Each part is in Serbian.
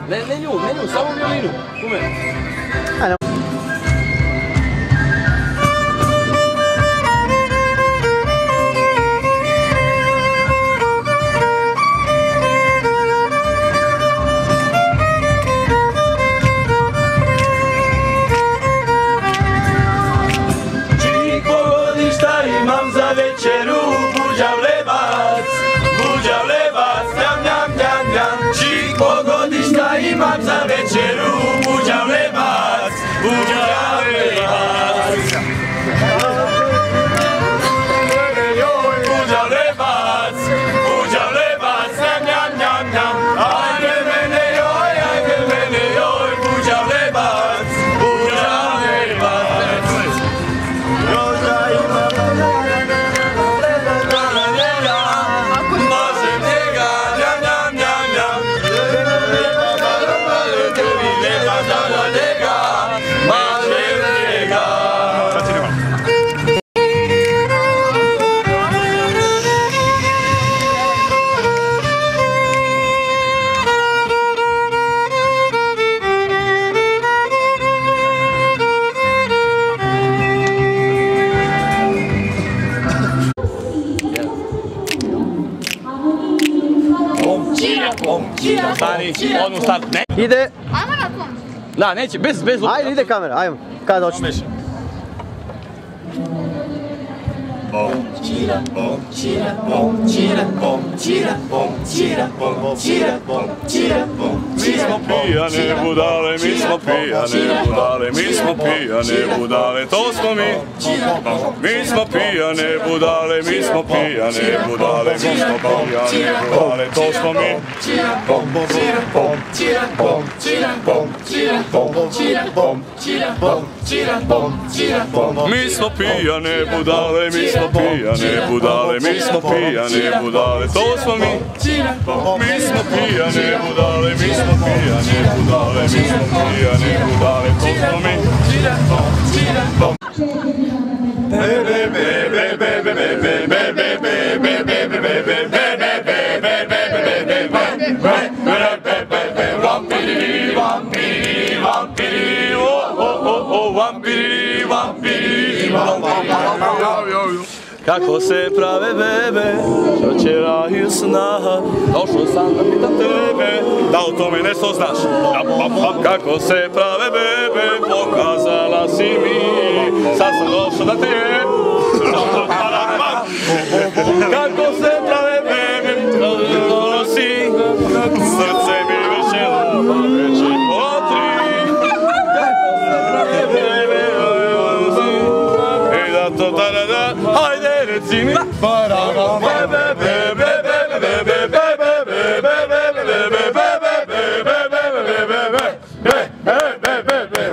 Ne nju, samo violinu. Kume. Imam za večeru buđav lebac, njam, njam, njam, njam. Čik pogodišta imam za večeru buđav lebac, buđav lebac. Buđav lebac, njam, njam, njam, njam. Ajde mene joj, buđav lebac, buđav lebac. Stani, odmah start, ne? Ide. Ajmo na kom? Da, neće, bez luka. Ajde, ide kamera, ajmo. Kada hoćete. Mi smo pijane budale, mi smo pijane budale, mi smo pijane budale, to smo mi. Mi smo pijane budale, mi smo pijane budale, mi smo pijane budale, to smo mi. Mi smo pijane budale, mi smo pijane budale, mi smo pijane budale, to smo mi. Mi smo pijane budale, mi smo pijane budale, mi smo pijane budale, to smo mi. Kako se prave bebe, što će rahiju snaha. Došao sam da pitam tebe, da o tome nešto znaš. Kako se prave bebe, pokazala si mi. Sad sam došao da te kako se prave bebe, donosi. Srce mi već lupa, već je potri. Kako se prave bebe, donosi. I da to da, hajde reci mi.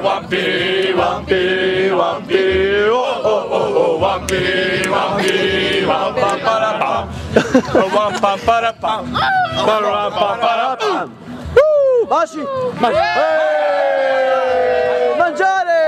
Vampiri, vampiri, vampiri, oh oh oh oh, vampiri, vampiri, vampamparapam, vampamparapam, vampamparapam. Baši! Mangiare!